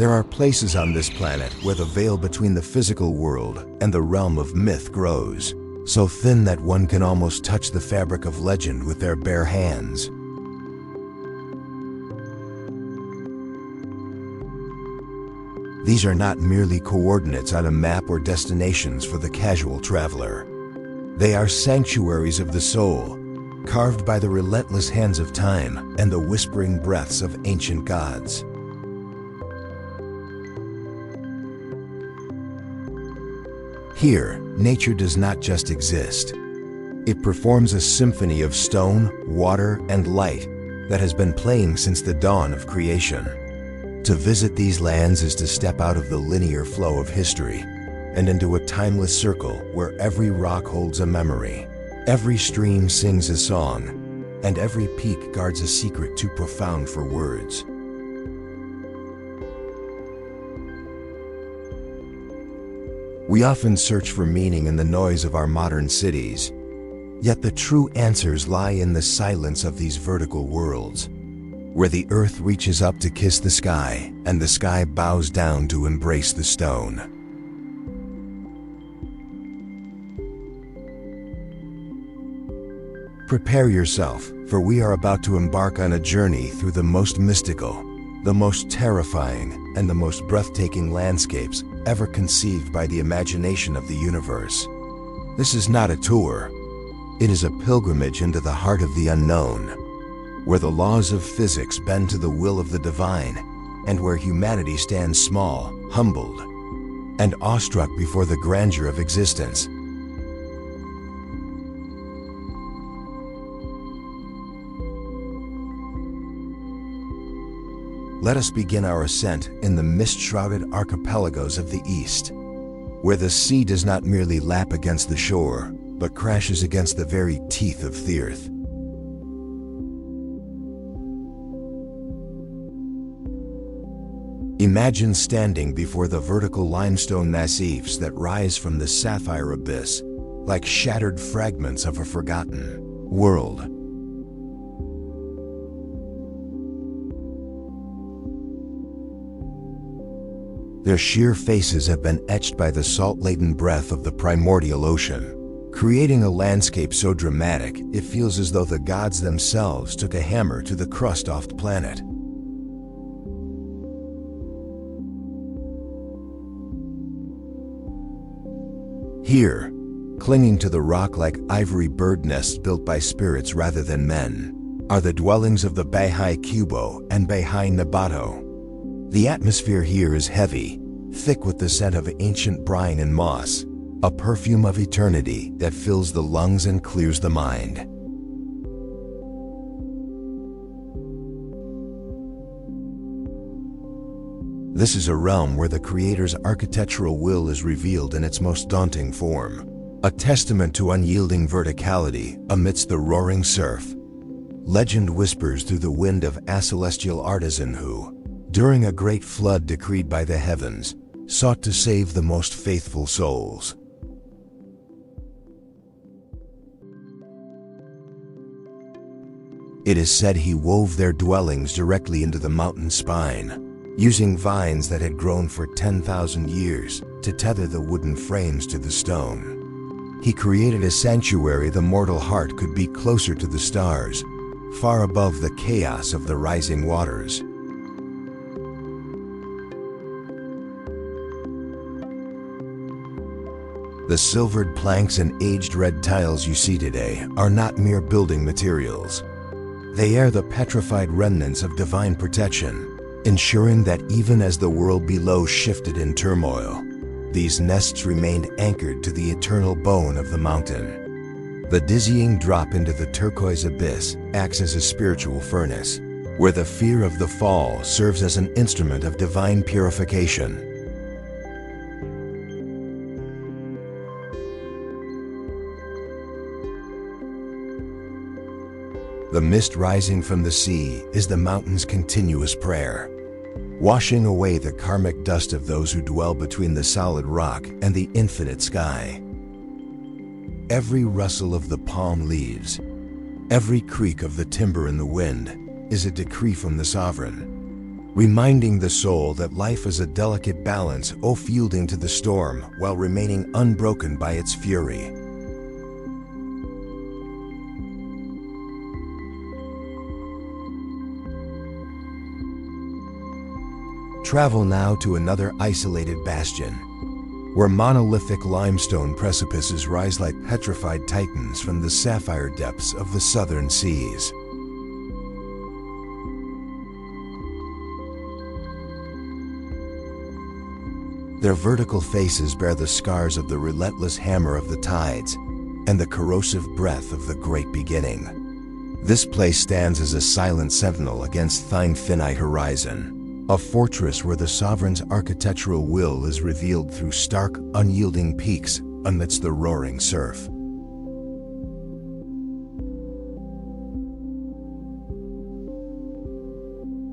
There are places on this planet where the veil between the physical world and the realm of myth grows, so thin that one can almost touch the fabric of legend with their bare hands. These are not merely coordinates on a map or destinations for the casual traveler. They are sanctuaries of the soul, carved by the relentless hands of time and the whispering breaths of ancient gods. Here, nature does not just exist. It performs a symphony of stone, water, and light that has been playing since the dawn of creation. To visit these lands is to step out of the linear flow of history and into a timeless circle where every rock holds a memory, every stream sings a song, and every peak guards a secret too profound for words. We often search for meaning in the noise of our modern cities, yet the true answers lie in the silence of these vertical worlds, where the earth reaches up to kiss the sky and the sky bows down to embrace the stone. Prepare yourself, for we are about to embark on a journey through the most mystical, the most terrifying, and the most breathtaking landscapes ever conceived by the imagination of the universe. This is not a tour. It is a pilgrimage into the heart of the unknown, where the laws of physics bend to the will of the divine, and where humanity stands small, humbled, and awestruck before the grandeur of existence. Let us begin our ascent in the mist-shrouded archipelagos of the East, where the sea does not merely lap against the shore, but crashes against the very teeth of the earth. Imagine standing before the vertical limestone massifs that rise from the sapphire abyss, like shattered fragments of a forgotten world. Their sheer faces have been etched by the salt-laden breath of the primordial ocean, creating a landscape so dramatic it feels as though the gods themselves took a hammer to the crust off the planet. Here, clinging to the rock like ivory bird nests built by spirits rather than men, are the dwellings of the Baha'i Cubo and Baha'i Nabato. The atmosphere here is heavy, thick with the scent of ancient brine and moss, a perfume of eternity that fills the lungs and clears the mind. This is a realm where the Creator's architectural will is revealed in its most daunting form, a testament to unyielding verticality amidst the roaring surf. Legend whispers through the wind of a celestial artisan who, during a great flood decreed by the heavens, sought to save the most faithful souls. It is said he wove their dwellings directly into the mountain spine, using vines that had grown for 10,000 years to tether the wooden frames to the stone. He created a sanctuary the mortal heart could be closer to the stars, far above the chaos of the rising waters. The silvered planks and aged red tiles you see today are not mere building materials. They are the petrified remnants of divine protection, ensuring that even as the world below shifted in turmoil, these nests remained anchored to the eternal bone of the mountain. The dizzying drop into the turquoise abyss acts as a spiritual furnace, where the fear of the fall serves as an instrument of divine purification. The mist rising from the sea is the mountain's continuous prayer, washing away the karmic dust of those who dwell between the solid rock and the infinite sky. Every rustle of the palm leaves, every creak of the timber in the wind is a decree from the sovereign, reminding the soul that life is a delicate balance, fielding to the storm while remaining unbroken by its fury. Travel now to another isolated bastion, where monolithic limestone precipices rise like petrified titans from the sapphire depths of the southern seas. Their vertical faces bear the scars of the relentless hammer of the tides and the corrosive breath of the great beginning. This place stands as a silent sentinel against thine finite horizon, a fortress where the sovereign's architectural will is revealed through stark, unyielding peaks amidst the roaring surf.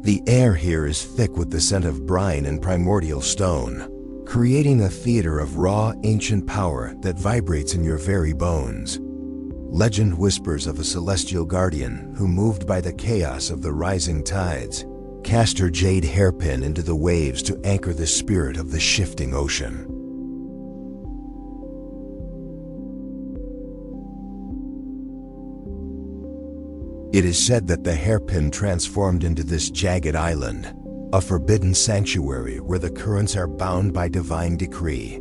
The air here is thick with the scent of brine and primordial stone, creating a theater of raw, ancient power that vibrates in your very bones. Legend whispers of a celestial guardian who, moved by the chaos of the rising tides, cast her jade hairpin into the waves to anchor the spirit of the shifting ocean. It is said that the hairpin transformed into this jagged island, a forbidden sanctuary where the currents are bound by divine decree.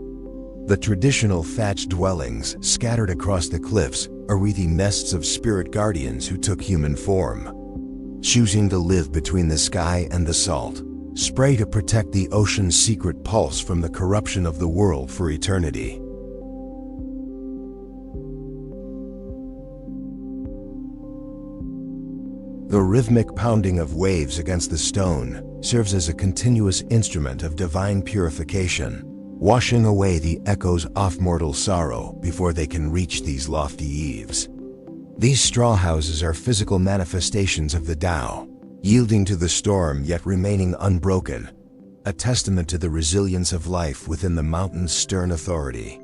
The traditional thatched dwellings scattered across the cliffs are wreathing nests of spirit guardians who took human form, choosing to live between the sky and the salt, spray to protect the ocean's secret pulse from the corruption of the world for eternity. The rhythmic pounding of waves against the stone serves as a continuous instrument of divine purification, washing away the echoes of mortal sorrow before they can reach these lofty eaves. These straw houses are physical manifestations of the Tao, yielding to the storm yet remaining unbroken, a testament to the resilience of life within the mountain's stern authority.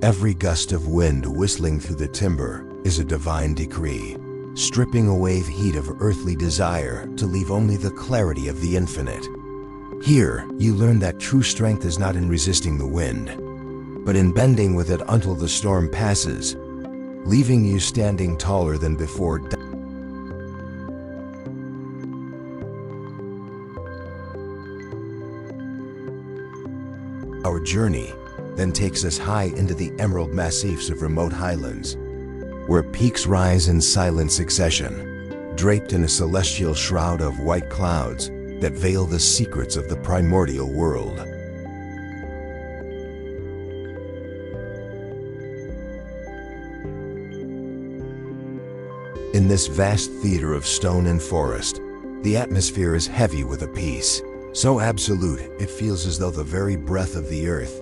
Every gust of wind whistling through the timber is a divine decree, stripping away the heat of earthly desire to leave only the clarity of the infinite. Here, you learn that true strength is not in resisting the wind, but in bending with it until the storm passes, leaving you standing taller than before. Our journey then takes us high into the emerald massifs of remote highlands, where peaks rise in silent succession, draped in a celestial shroud of white clouds that veil the secrets of the primordial world. In this vast theater of stone and forest, the atmosphere is heavy with a peace, so absolute it feels as though the very breath of the earth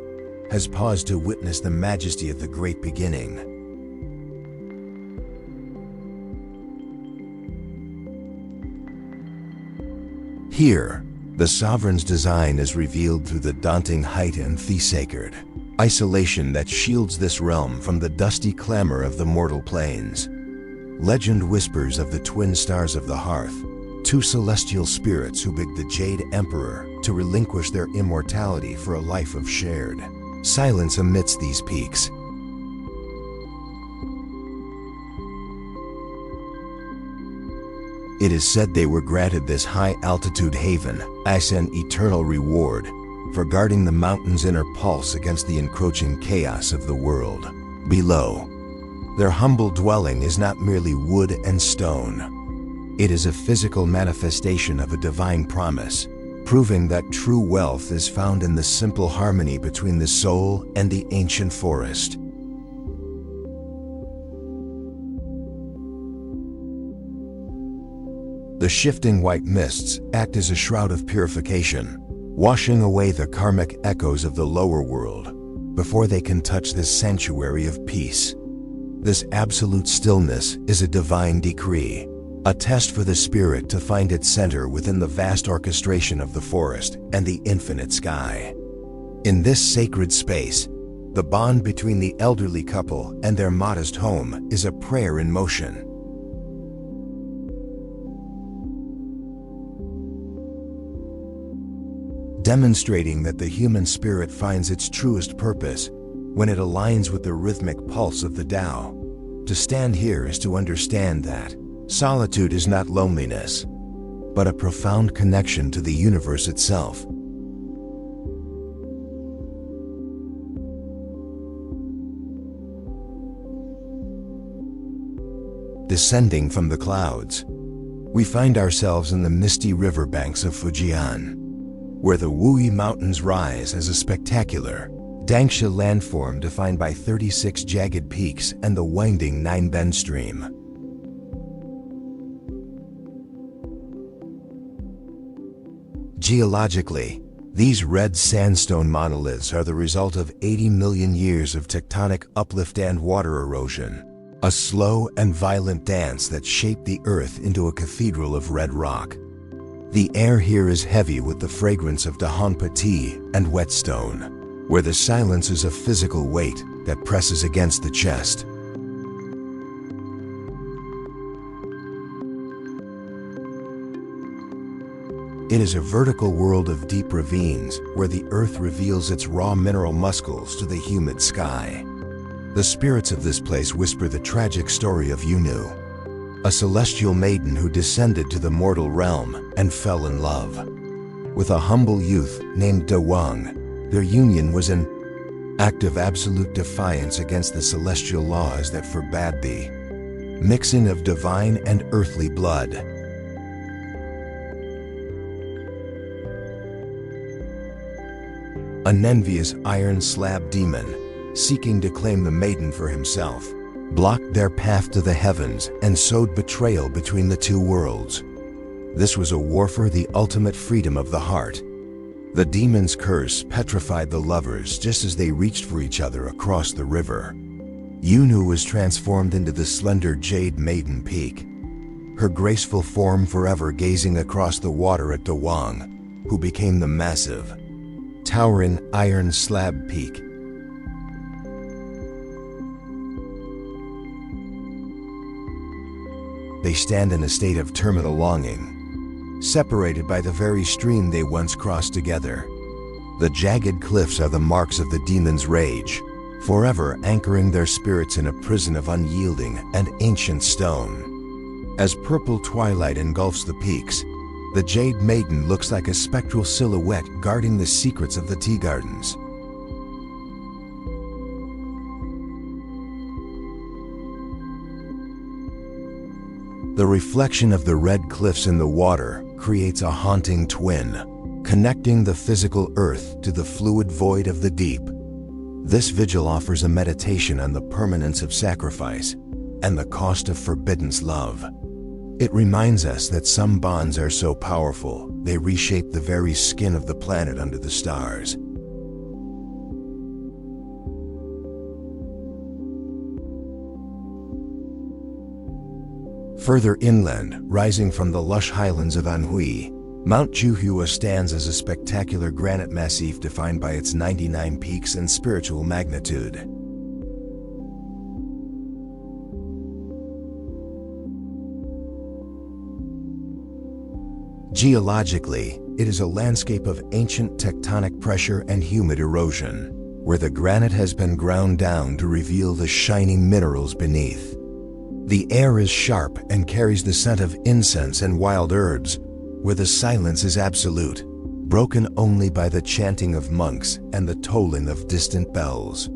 has paused to witness the majesty of the great beginning. Here, the sovereign's design is revealed through the daunting height and the sacred isolation that shields this realm from the dusty clamor of the mortal plains. Legend whispers of the twin stars of the hearth, two celestial spirits who begged the Jade Emperor to relinquish their immortality for a life of shared silence amidst these peaks. It is said they were granted this high-altitude haven as an eternal reward for guarding the mountain's inner pulse against the encroaching chaos of the world below. Their humble dwelling is not merely wood and stone. It is a physical manifestation of a divine promise, proving that true wealth is found in the simple harmony between the soul and the ancient forest. The shifting white mists act as a shroud of purification, washing away the karmic echoes of the lower world before they can touch this sanctuary of peace. This absolute stillness is a divine decree, a test for the spirit to find its center within the vast orchestration of the forest and the infinite sky. In this sacred space, The bond between the elderly couple and their modest home is a prayer in motion. Demonstrating that the human spirit finds its truest purpose when it aligns with the rhythmic pulse of the Tao. To stand here is to understand that solitude is not loneliness, but a profound connection to the universe itself. Descending from the clouds, we find ourselves in the misty riverbanks of Fujian, where the Wuyi Mountains rise as a spectacular Dangsha landform defined by 36 jagged peaks and the winding Nineben stream. Geologically, these red sandstone monoliths are the result of 80 million years of tectonic uplift and water erosion, a slow and violent dance that shaped the earth into a cathedral of red rock. The air here is heavy with the fragrance of Dahanpa tea and whetstone, where the silence is a physical weight that presses against the chest. It is a vertical world of deep ravines where the earth reveals its raw mineral muscles to the humid sky. The spirits of this place whisper the tragic story of Yunu, a celestial maiden who descended to the mortal realm and fell in love with a humble youth named Da Wang. Their union was an act of absolute defiance against the celestial laws that forbade the mixing of divine and earthly blood. An envious iron slab demon, seeking to claim the maiden for himself, blocked their path to the heavens and sowed betrayal between the two worlds. This was a war for the ultimate freedom of the heart. The demon's curse petrified the lovers just as they reached for each other across the river. Yunu was transformed into the slender jade maiden peak, her graceful form forever gazing across the water at Da Wang, who became the massive, towering iron slab peak. They stand in a state of terminal longing, separated by the very stream they once crossed together. The jagged cliffs are the marks of the demon's rage, forever anchoring their spirits in a prison of unyielding and ancient stone. As purple twilight engulfs the peaks, the Jade Maiden looks like a spectral silhouette guarding the secrets of the tea gardens. The reflection of the red cliffs in the water creates a haunting twin, connecting the physical earth to the fluid void of the deep. This vigil offers a meditation on the permanence of sacrifice and the cost of forbidden love. It reminds us that some bonds are so powerful, they reshape the very skin of the planet under the stars. Further inland, rising from the lush highlands of Anhui, Mount Juhua stands as a spectacular granite massif defined by its 99 peaks and spiritual magnitude. Geologically, it is a landscape of ancient tectonic pressure and humid erosion, where the granite has been ground down to reveal the shining minerals beneath. The air is sharp and carries the scent of incense and wild herbs, where the silence is absolute, broken only by the chanting of monks and the tolling of distant bells.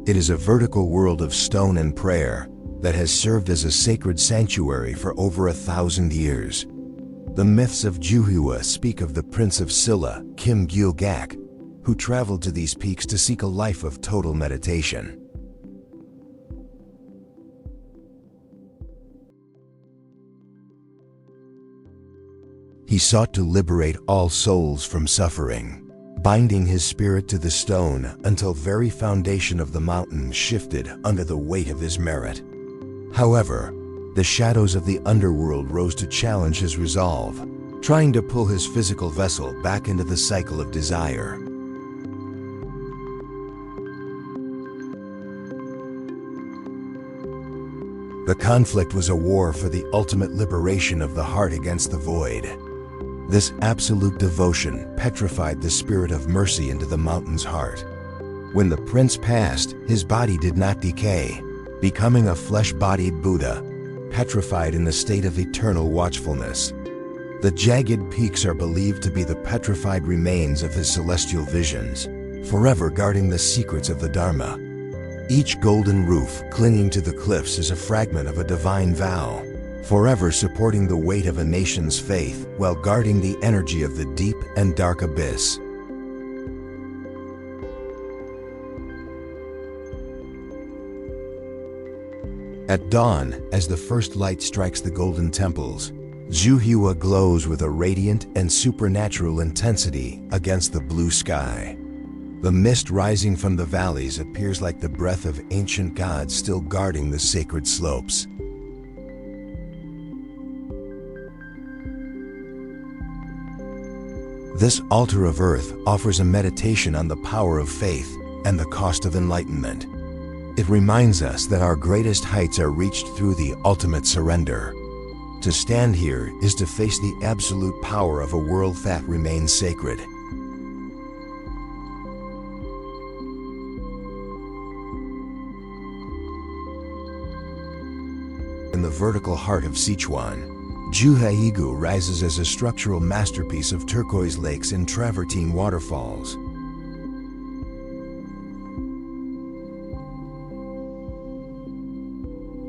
It is a vertical world of stone and prayer that has served as a sacred sanctuary for over 1,000 years. The myths of Juhua speak of the Prince of Silla, Kim Gyul-gak, who traveled to these peaks to seek a life of total meditation. He sought to liberate all souls from suffering, binding his spirit to the stone until the very foundation of the mountain shifted under the weight of his merit. However, The shadows of the underworld rose to challenge his resolve, trying to pull his physical vessel back into the cycle of desire. The conflict was a war for the ultimate liberation of the heart against the void. This absolute devotion petrified the spirit of mercy into the mountain's heart. When the prince passed, his body did not decay, becoming a flesh-bodied Buddha, petrified in the state of eternal watchfulness. The jagged peaks are believed to be the petrified remains of his celestial visions, forever guarding the secrets of the Dharma. Each golden roof clinging to the cliffs is a fragment of a divine vow, forever supporting the weight of a nation's faith while guarding the energy of the deep and dark abyss. At dawn, as the first light strikes the golden temples, Zhuhua glows with a radiant and supernatural intensity against the blue sky. The mist rising from the valleys appears like the breath of ancient gods still guarding the sacred slopes. This altar of earth offers a meditation on the power of faith and the cost of enlightenment. It reminds us that our greatest heights are reached through the ultimate surrender. To stand here is to face the absolute power of a world that remains sacred. In the vertical heart of Sichuan, Zhuhaigu rises as a structural masterpiece of turquoise lakes and travertine waterfalls.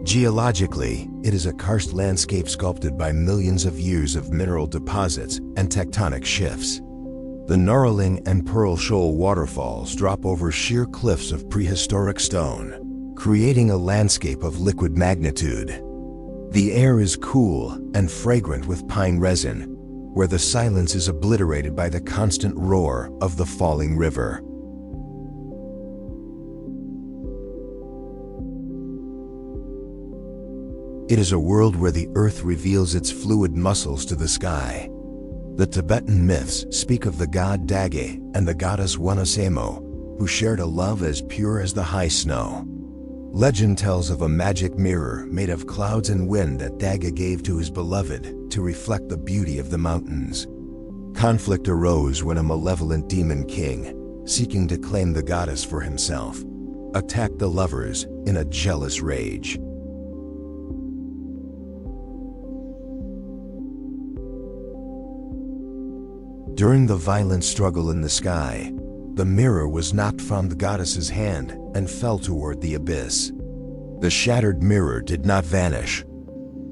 Geologically, it is a karst landscape sculpted by millions of years of mineral deposits and tectonic shifts. The Noraling and Pearl Shoal waterfalls drop over sheer cliffs of prehistoric stone, creating a landscape of liquid magnitude. The air is cool and fragrant with pine resin, where the silence is obliterated by the constant roar of the falling river. It is a world where the earth reveals its fluid muscles to the sky. The Tibetan myths speak of the god Dage and the goddess Wanasemo, who shared a love as pure as the high snow. Legend tells of a magic mirror made of clouds and wind that Dage gave to his beloved to reflect the beauty of the mountains. Conflict arose when a malevolent demon king, seeking to claim the goddess for himself, attacked the lovers in a jealous rage. During the violent struggle in the sky, the mirror was knocked from the goddess's hand and fell toward the abyss. The shattered mirror did not vanish.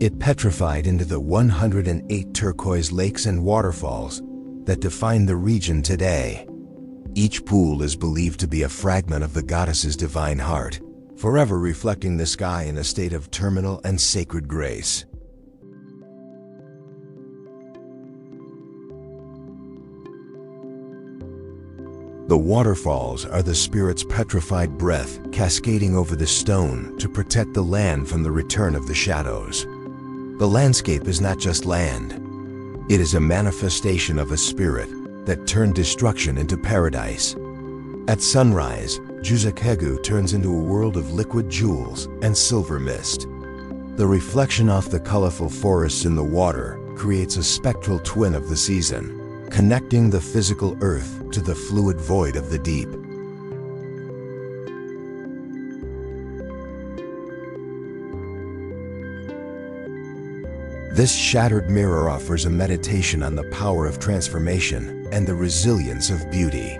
It petrified into the 108 turquoise lakes and waterfalls that define the region today. Each pool is believed to be a fragment of the goddess's divine heart, forever reflecting the sky in a state of terminal and sacred grace. The waterfalls are the spirit's petrified breath cascading over the stone to protect the land from the return of the shadows. The landscape is not just land. It is a manifestation of a spirit that turned destruction into paradise. At sunrise, Juzakegu turns into a world of liquid jewels and silver mist. The reflection off the colorful forests in the water creates a spectral twin of the season, connecting the physical earth to the fluid void of the deep. This shattered mirror offers a meditation on the power of transformation and the resilience of beauty.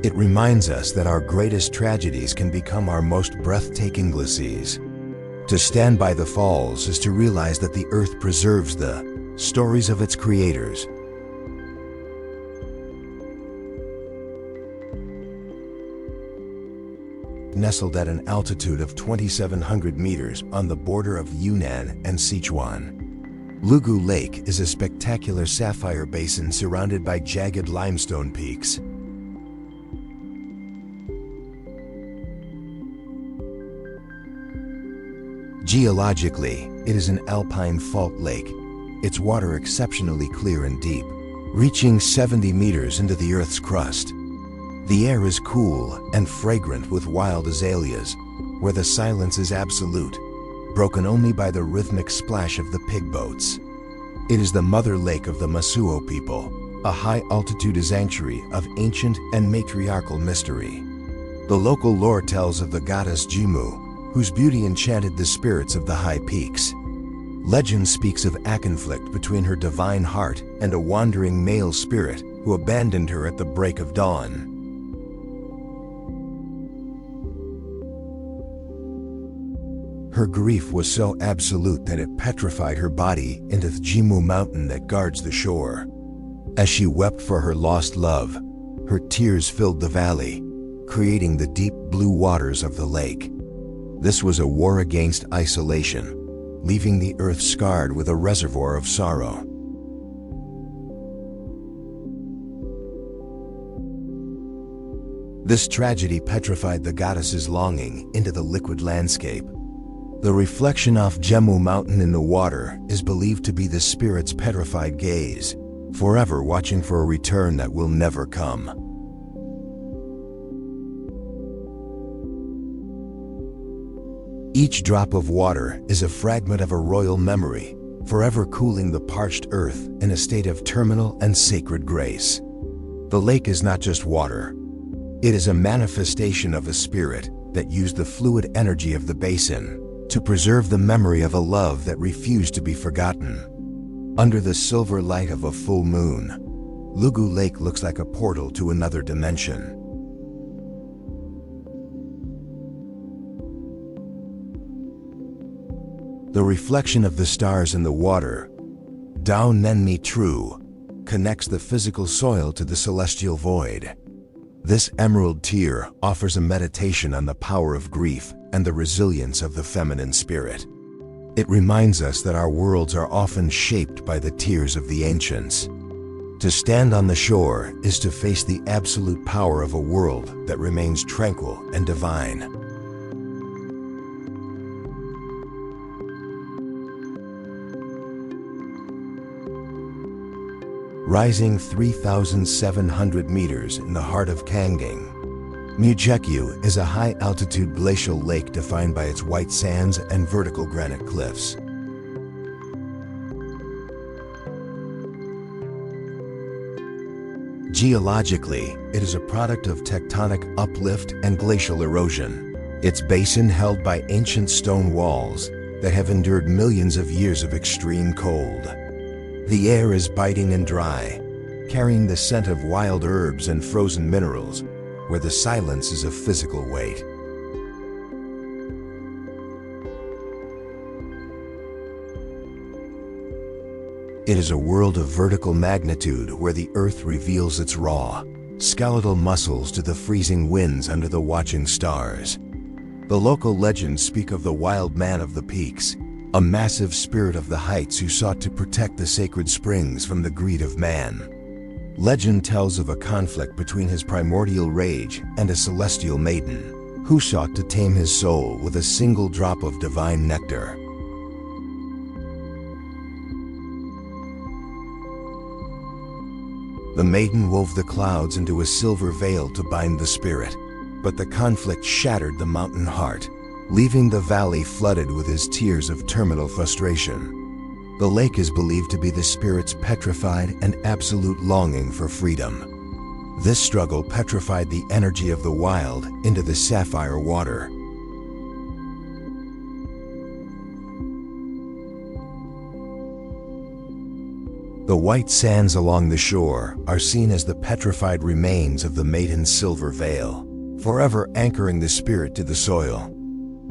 It reminds us that our greatest tragedies can become our most breathtaking glacis. To stand by the falls is to realize that the earth preserves the stories of its creators. Nestled at an altitude of 2,700 meters on the border of Yunnan and Sichuan, Lugu Lake is a spectacular sapphire basin surrounded by jagged limestone peaks. Geologically, It is an alpine fault lake, its water exceptionally clear and deep, reaching 70 meters into the Earth's crust. The air is cool and fragrant with wild azaleas, where the silence is absolute, broken only by the rhythmic splash of the pig boats. It is the mother lake of the Masuo people, a high-altitude sanctuary of ancient and matriarchal mystery. The local lore tells of the goddess Jimu, whose beauty enchanted the spirits of the high peaks. Legend speaks of a conflict between her divine heart and a wandering male spirit who abandoned her at the break of dawn. Her grief was so absolute that it petrified her body into the Jimu mountain that guards the shore. As she wept for her lost love, her tears filled the valley, creating the deep blue waters of the lake. This was a war against isolation, leaving the earth scarred with a reservoir of sorrow. This tragedy petrified the goddess's longing into the liquid landscape. The reflection off Jemu Mountain in the water is believed to be the spirit's petrified gaze, forever watching for a return that will never come. Each drop of water is a fragment of a royal memory, forever cooling the parched earth in a state of terminal and sacred grace. The lake is not just water. It is a manifestation of a spirit that used the fluid energy of the basin to preserve the memory of a love that refused to be forgotten. Under the silver light of a full moon, Lugu Lake looks like a portal to another dimension. The reflection of the stars in the water, Dao Nen Mi True, connects the physical soil to the celestial void. This emerald tear offers a meditation on the power of grief and the resilience of the feminine spirit. It reminds us that our worlds are often shaped by the tears of the ancients. To stand on the shore is to face the absolute power of a world that remains tranquil and divine. Rising 3,700 meters in the heart of Kangding, Mujekyu is a high-altitude glacial lake defined by its white sands and vertical granite cliffs. Geologically, it is a product of tectonic uplift and glacial erosion. Its basin held by ancient stone walls that have endured millions of years of extreme cold. The air is biting and dry, carrying the scent of wild herbs and frozen minerals, where the silence is a physical weight. It is a world of vertical magnitude where the earth reveals its raw, skeletal muscles to the freezing winds under the watching stars. The local legends speak of the wild man of the peaks, a massive spirit of the heights who sought to protect the sacred springs from the greed of man. Legend tells of a conflict between his primordial rage and a celestial maiden, who sought to tame his soul with a single drop of divine nectar. The maiden wove the clouds into a silver veil to bind the spirit, but the conflict shattered the mountain heart, leaving the valley flooded with his tears of terminal frustration. The lake is believed to be the spirit's petrified and absolute longing for freedom. This struggle petrified the energy of the wild into the sapphire water. The white sands along the shore are seen as the petrified remains of the maiden's silver veil, forever anchoring the spirit to the soil.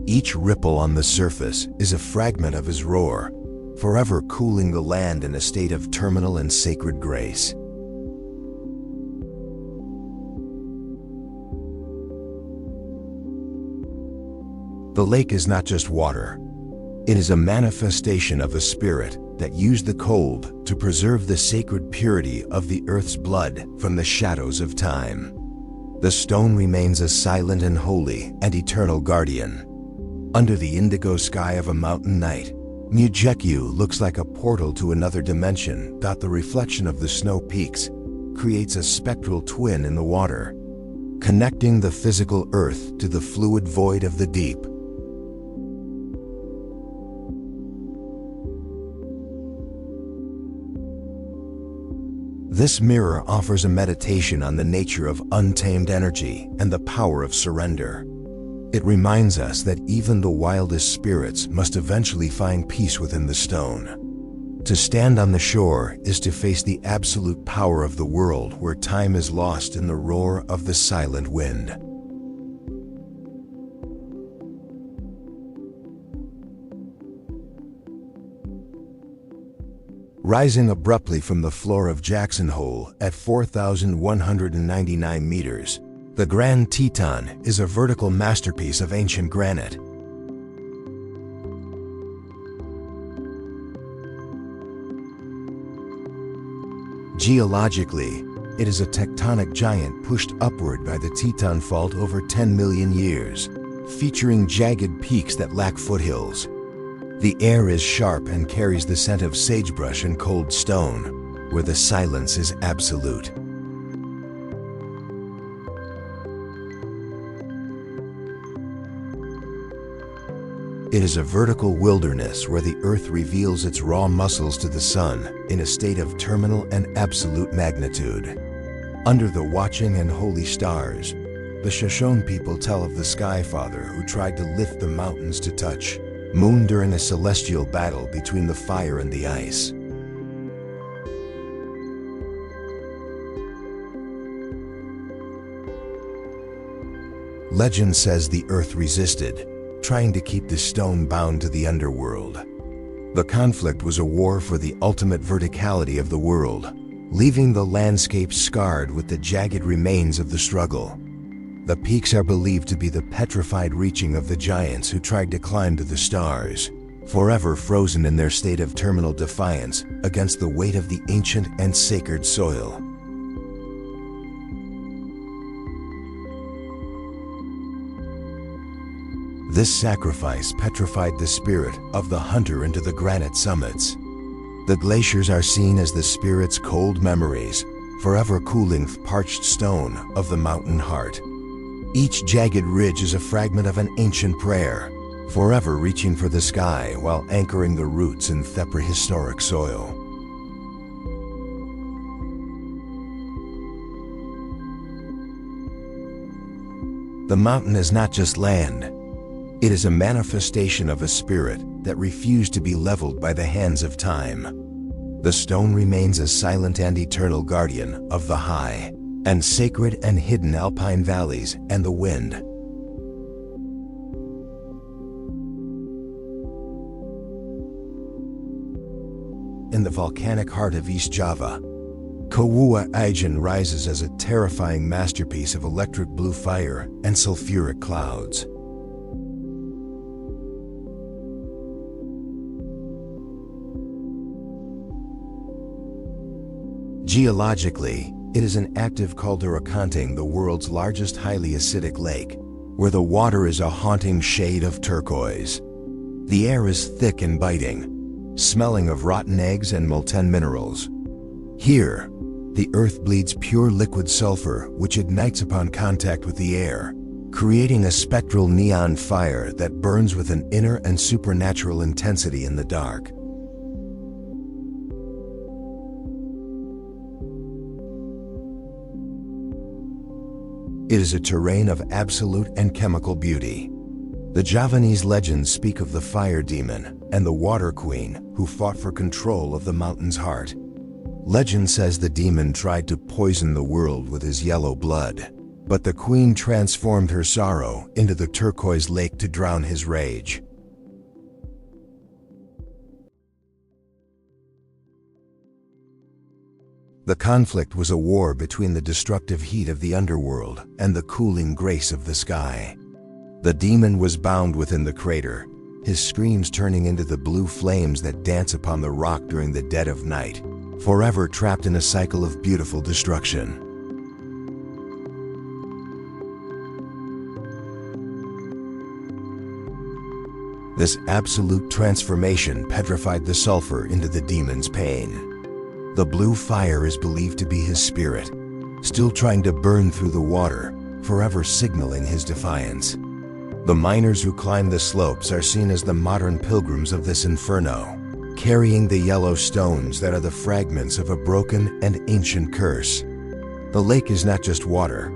Each ripple on the surface is a fragment of his roar, forever cooling the land in a state of terminal and sacred grace. The lake is not just water. It is a manifestation of a spirit that used the cold to preserve the sacred purity of the earth's blood from the shadows of time. The stone remains a silent and holy and eternal guardian. Under the indigo sky of a mountain night, Mujekyu looks like a portal to another dimension. The reflection of the snow peaks creates a spectral twin in the water, connecting the physical earth to the fluid void of the deep. This mirror offers a meditation on the nature of untamed energy and the power of surrender. It reminds us that even the wildest spirits must eventually find peace within the stone. To stand on the shore is to face the absolute power of the world, where time is lost in the roar of the silent wind. Rising abruptly from the floor of Jackson Hole at 4,199 meters, the Grand Teton is a vertical masterpiece of ancient granite. Geologically, it is a tectonic giant pushed upward by the Teton Fault over 10 million years, featuring jagged peaks that lack foothills. The air is sharp and carries the scent of sagebrush and cold stone, where the silence is absolute. It is a vertical wilderness where the earth reveals its raw muscles to the sun in a state of terminal and absolute magnitude. Under the watching and holy stars, the Shoshone people tell of the Sky Father who tried to lift the mountains to touch moon during a celestial battle between the fire and the ice. Legend says the earth resisted, trying to keep the stone bound to the underworld. The conflict was a war for the ultimate verticality of the world, leaving the landscape scarred with the jagged remains of the struggle. The peaks are believed to be the petrified reaching of the giants who tried to climb to the stars, forever frozen in their state of terminal defiance against the weight of the ancient and sacred soil. This sacrifice petrified the spirit of the hunter into the granite summits. The glaciers are seen as the spirit's cold memories, forever cooling the parched stone of the mountain heart. Each jagged ridge is a fragment of an ancient prayer, forever reaching for the sky while anchoring the roots in the prehistoric soil. The mountain is not just land. It is a manifestation of a spirit that refused to be leveled by the hands of time. The stone remains a silent and eternal guardian of the high and sacred and hidden alpine valleys and the wind. In the volcanic heart of East Java, Kawua Ijen rises as a terrifying masterpiece of electric blue fire and sulfuric clouds. Geologically, it is an active caldera containing the world's largest highly acidic lake, where the water is a haunting shade of turquoise. The air is thick and biting, smelling of rotten eggs and molten minerals. Here, the earth bleeds pure liquid sulfur, which ignites upon contact with the air, creating a spectral neon fire that burns with an inner and supernatural intensity in the dark. It is a terrain of absolute and chemical beauty. The Javanese legends speak of the fire demon and the water queen who fought for control of the mountain's heart. Legend says the demon tried to poison the world with his yellow blood, but the queen transformed her sorrow into the turquoise lake to drown his rage. The conflict was a war between the destructive heat of the underworld and the cooling grace of the sky. The demon was bound within the crater, his screams turning into the blue flames that dance upon the rock during the dead of night, forever trapped in a cycle of beautiful destruction. This absolute transformation petrified the sulfur into the demon's pain. The blue fire is believed to be his spirit, still trying to burn through the water, forever signaling his defiance. The miners who climb the slopes are seen as the modern pilgrims of this inferno, carrying the yellow stones that are the fragments of a broken and ancient curse. The lake is not just water.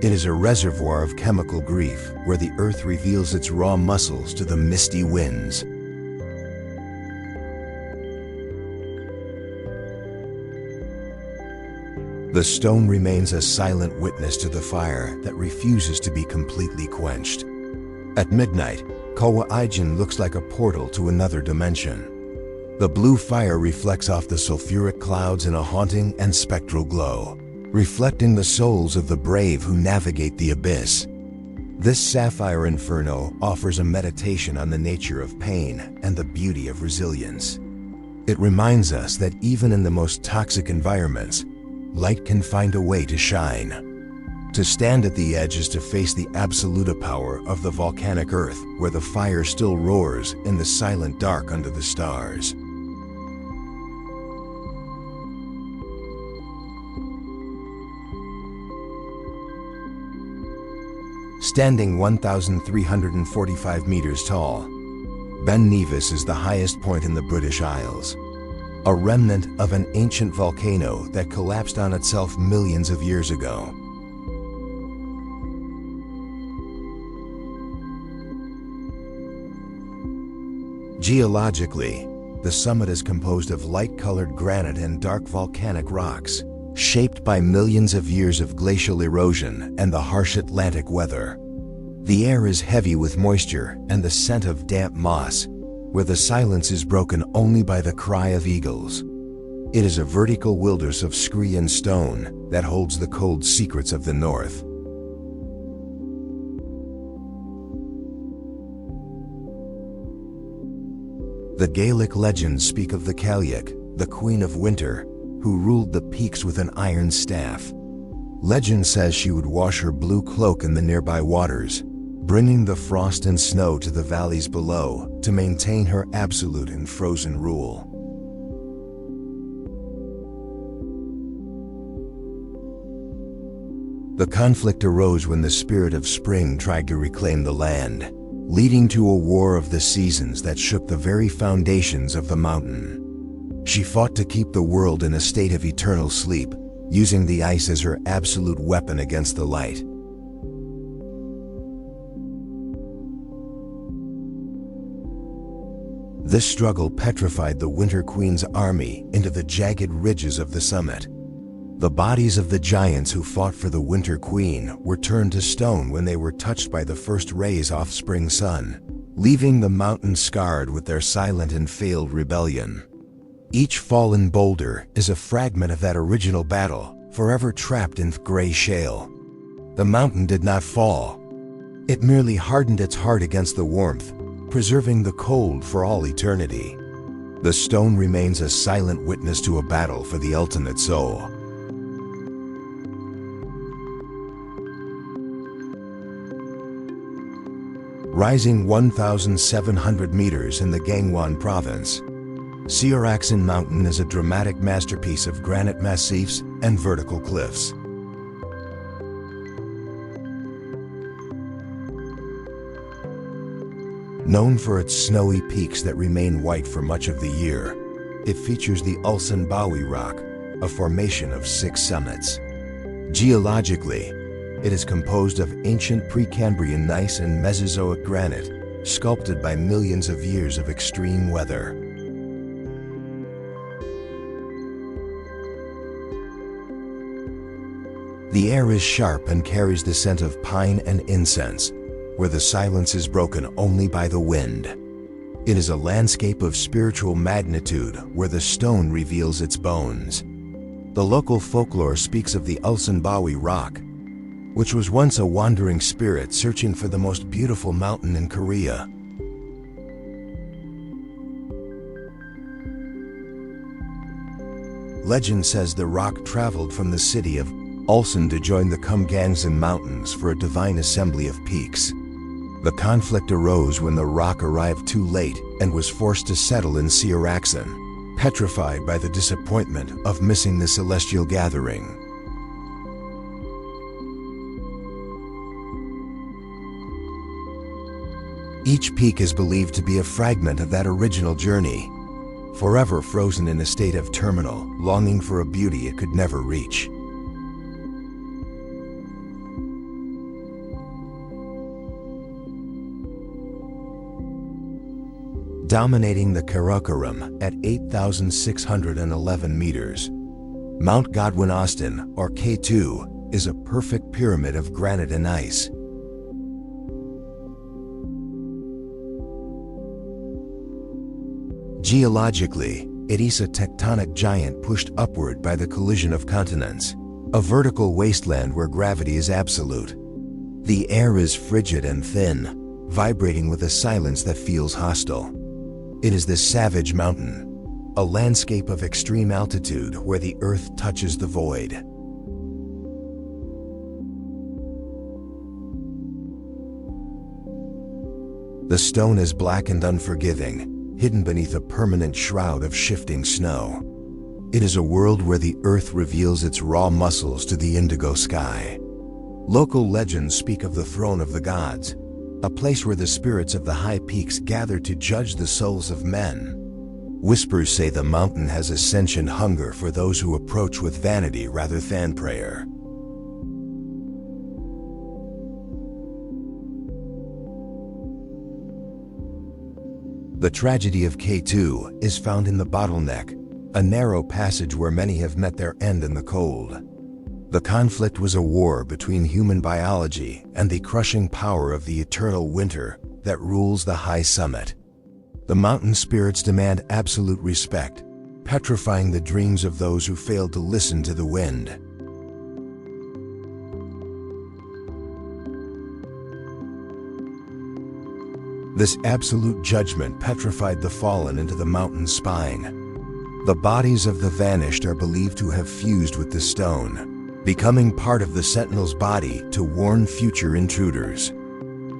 It is a reservoir of chemical grief where the earth reveals its raw muscles to the misty winds. The stone remains a silent witness to the fire that refuses to be completely quenched. At midnight, Kowa-Ijin looks like a portal to another dimension. The blue fire reflects off the sulfuric clouds in a haunting and spectral glow, reflecting the souls of the brave who navigate the abyss. This sapphire inferno offers a meditation on the nature of pain and the beauty of resilience. It reminds us that even in the most toxic environments, light can find a way to shine. To stand at the edge is to face the absolute power of the volcanic earth, where the fire still roars in the silent dark under the stars. Standing 1,345 meters tall, Ben Nevis is the highest point in the British Isles, a remnant of an ancient volcano that collapsed on itself millions of years ago. Geologically, the summit is composed of light-colored granite and dark volcanic rocks, shaped by millions of years of glacial erosion and the harsh Atlantic weather. The air is heavy with moisture and the scent of damp moss, where the silence is broken only by the cry of eagles. It is a vertical wilderness of scree and stone that holds the cold secrets of the north. The Gaelic legends speak of the Cailleach, the queen of winter, who ruled the peaks with an iron staff. Legend says she would wash her blue cloak in the nearby waters, bringing the frost and snow to the valleys below to maintain her absolute and frozen rule. The conflict arose when the spirit of spring tried to reclaim the land, leading to a war of the seasons that shook the very foundations of the mountain. She fought to keep the world in a state of eternal sleep, using the ice as her absolute weapon against the light. This struggle petrified the Winter Queen's army into the jagged ridges of the summit. The bodies of the giants who fought for the Winter Queen were turned to stone when they were touched by the first rays off spring sun, leaving the mountain scarred with their silent and failed rebellion. Each fallen boulder is a fragment of that original battle, forever trapped in gray shale. The mountain did not fall. It merely hardened its heart against the warmth, preserving the cold for all eternity. The stone remains a silent witness to a battle for the ultimate soul. Rising 1,700 meters in the Gangwon province, Seoraksan Mountain is a dramatic masterpiece of granite massifs and vertical cliffs. Known for its snowy peaks that remain white for much of the year, it features the Ulsan Bawi Rock, a formation of 6 summits. Geologically, it is composed of ancient Precambrian gneiss and Mesozoic granite, sculpted by millions of years of extreme weather. The air is sharp and carries the scent of pine and incense, where the silence is broken only by the wind. It is a landscape of spiritual magnitude where the stone reveals its bones. The local folklore speaks of the Ulsan Bawi Rock, which was once a wandering spirit searching for the most beautiful mountain in Korea. Legend says the rock traveled from the city of Ulsan to join the Kumgangsan Mountains for a divine assembly of peaks. The conflict arose when the rock arrived too late and was forced to settle in Sierraxon, petrified by the disappointment of missing the celestial gathering. Each peak is believed to be a fragment of that original journey, forever frozen in a state of terminal, longing for a beauty it could never reach. Dominating the Karakoram at 8,611 meters, Mount Godwin Austen, or K2, is a perfect pyramid of granite and ice. Geologically, it is a tectonic giant pushed upward by the collision of continents, a vertical wasteland where gravity is absolute. The air is frigid and thin, vibrating with a silence that feels hostile. It is this savage mountain, a landscape of extreme altitude where the earth touches the void. The stone is black and unforgiving, hidden beneath a permanent shroud of shifting snow. It is a world where the earth reveals its raw muscles to the indigo sky. Local legends speak of the throne of the gods, a place where the spirits of the high peaks gather to judge the souls of men. Whispers say the mountain has a sentient hunger for those who approach with vanity rather than prayer. The tragedy of K2 is found in the bottleneck, a narrow passage where many have met their end in the cold. The conflict was a war between human biology and the crushing power of the eternal winter that rules the high summit. The mountain spirits demand absolute respect, petrifying the dreams of those who failed to listen to the wind. This absolute judgment petrified the fallen into the mountain's spine. The bodies of the vanished are believed to have fused with the stone, becoming part of the sentinel's body to warn future intruders.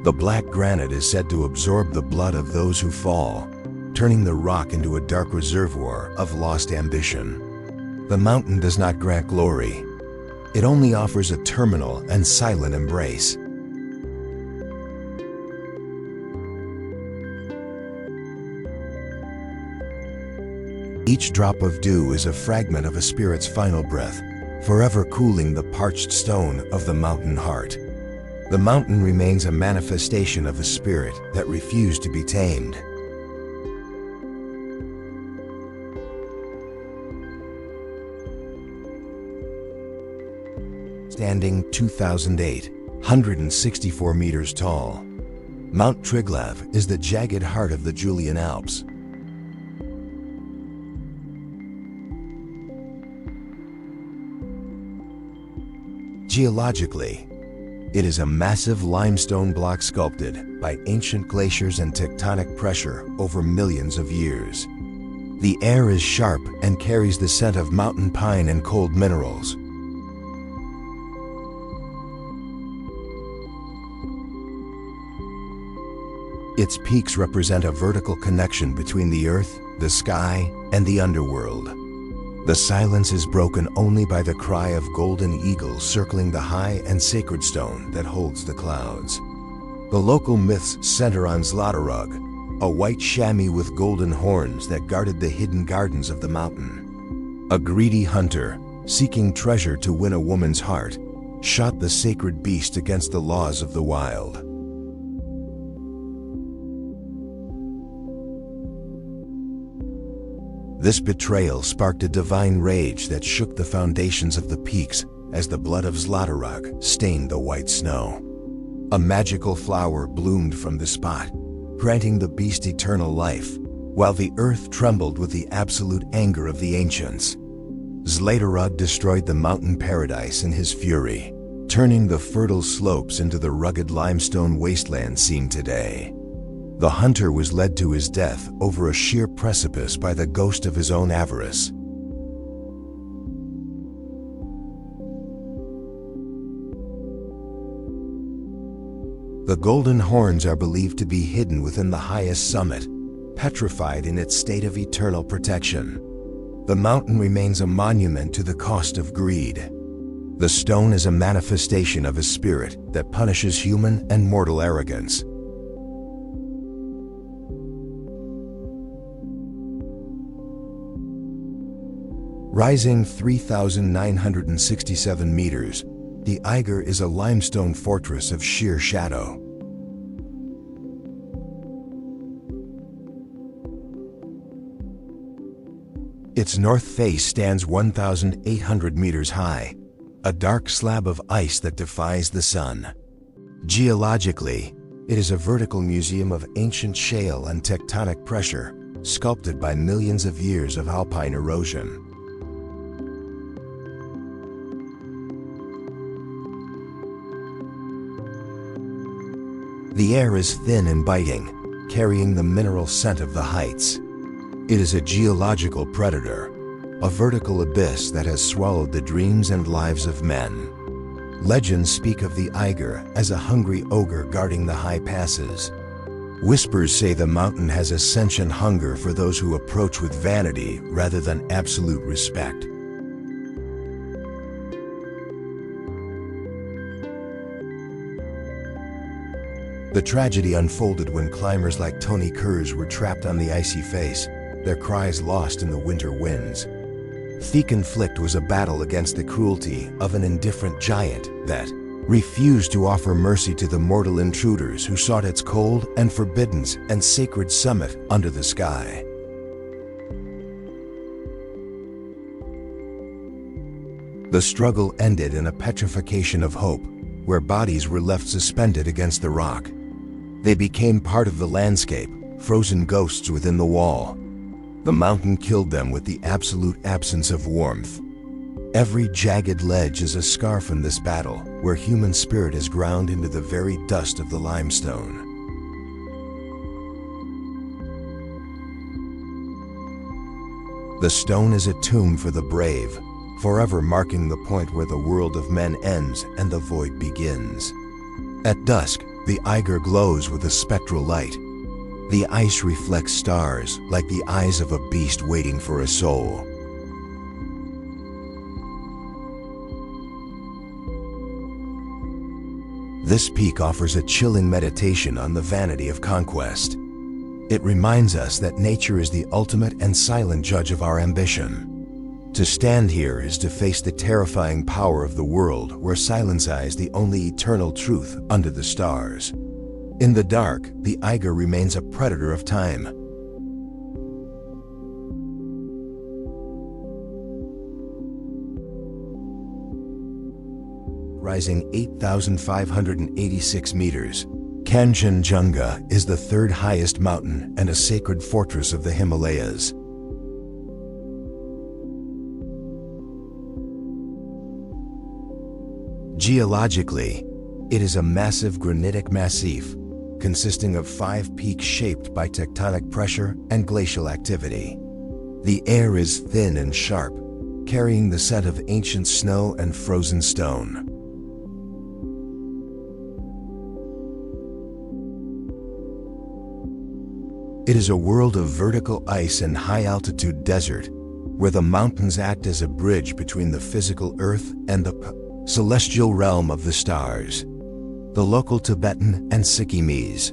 The black granite is said to absorb the blood of those who fall, turning the rock into a dark reservoir of lost ambition. The mountain does not grant glory. It only offers a terminal and silent embrace. Each drop of dew is a fragment of a spirit's final breath, forever cooling the parched stone of the mountain heart. The mountain remains a manifestation of a spirit that refused to be tamed. Standing 2,864 meters tall, Mount Triglav is the jagged heart of the Julian Alps. Geologically, it is a massive limestone block sculpted by ancient glaciers and tectonic pressure over millions of years. The air is sharp and carries the scent of mountain pine and cold minerals. Its peaks represent a vertical connection between the earth, the sky, and the underworld. The silence is broken only by the cry of golden eagles circling the high and sacred stone that holds the clouds. The local myths center on Zlatorog, a white chamois with golden horns that guarded the hidden gardens of the mountain. A greedy hunter, seeking treasure to win a woman's heart, shot the sacred beast against the laws of the wild. This betrayal sparked a divine rage that shook the foundations of the peaks as the blood of Zlatorog stained the white snow. A magical flower bloomed from the spot, granting the beast eternal life, while the earth trembled with the absolute anger of the ancients. Zlatorog destroyed the mountain paradise in his fury, turning the fertile slopes into the rugged limestone wasteland seen today. The hunter was led to his death over a sheer precipice by the ghost of his own avarice. The golden horns are believed to be hidden within the highest summit, petrified in its state of eternal protection. The mountain remains a monument to the cost of greed. The stone is a manifestation of a spirit that punishes human and mortal arrogance. Rising 3,967 meters, the Eiger is a limestone fortress of sheer shadow. Its north face stands 1,800 meters high, a dark slab of ice that defies the sun. Geologically, it is a vertical museum of ancient shale and tectonic pressure, sculpted by millions of years of alpine erosion. The air is thin and biting, carrying the mineral scent of the heights. It is a geological predator, a vertical abyss that has swallowed the dreams and lives of men. Legends speak of the Eiger as a hungry ogre guarding the high passes. Whispers say the mountain has a sentient hunger for those who approach with vanity rather than absolute respect. The tragedy unfolded when climbers like Tony Kurz were trapped on the icy face, their cries lost in the winter winds. Thekonflikt was a battle against the cruelty of an indifferent giant that refused to offer mercy to the mortal intruders who sought its cold and forbidden and sacred summit under the sky. The struggle ended in a petrification of hope, where bodies were left suspended against the rock. They became part of the landscape, frozen ghosts within the wall. The mountain killed them with the absolute absence of warmth. Every jagged ledge is a scar from this battle, where human spirit is ground into the very dust of the limestone. The stone is a tomb for the brave, forever marking the point where the world of men ends and the void begins. At dusk, the Eiger glows with a spectral light. The ice reflects stars like the eyes of a beast waiting for a soul. This peak offers a chilling meditation on the vanity of conquest. It reminds us that nature is the ultimate and silent judge of our ambition. To stand here is to face the terrifying power of the world where silence is the only eternal truth under the stars. In the dark, the Eiger remains a predator of time. Rising 8,586 meters, Kanchenjunga is the third highest mountain and a sacred fortress of the Himalayas. Geologically, it is a massive granitic massif, consisting of 5 peaks shaped by tectonic pressure and glacial activity. The air is thin and sharp, carrying the scent of ancient snow and frozen stone. It is a world of vertical ice and high-altitude desert, where the mountains act as a bridge between the physical earth and the celestial realm of the stars. The local Tibetan and Sikkimese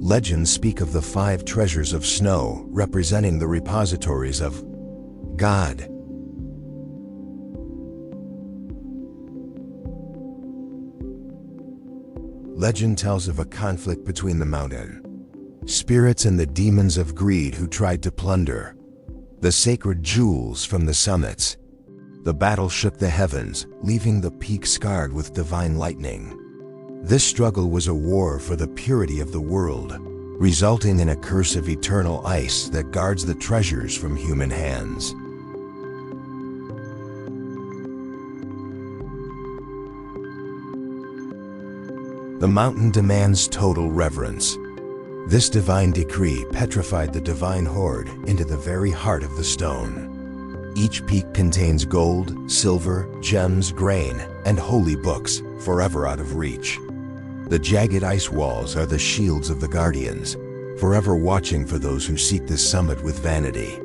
legends speak of the 5 treasures of snow representing the repositories of God. Legend tells of a conflict between the mountain spirits and the demons of greed who tried to plunder the sacred jewels from the summits. The battle shook the heavens, leaving the peak scarred with divine lightning. This struggle was a war for the purity of the world, resulting in a curse of eternal ice that guards the treasures from human hands. The mountain demands total reverence. This divine decree petrified the divine horde into the very heart of the stone. Each peak contains gold, silver, gems, grain, and holy books, forever out of reach. The jagged ice walls are the shields of the guardians, forever watching for those who seek this summit with vanity.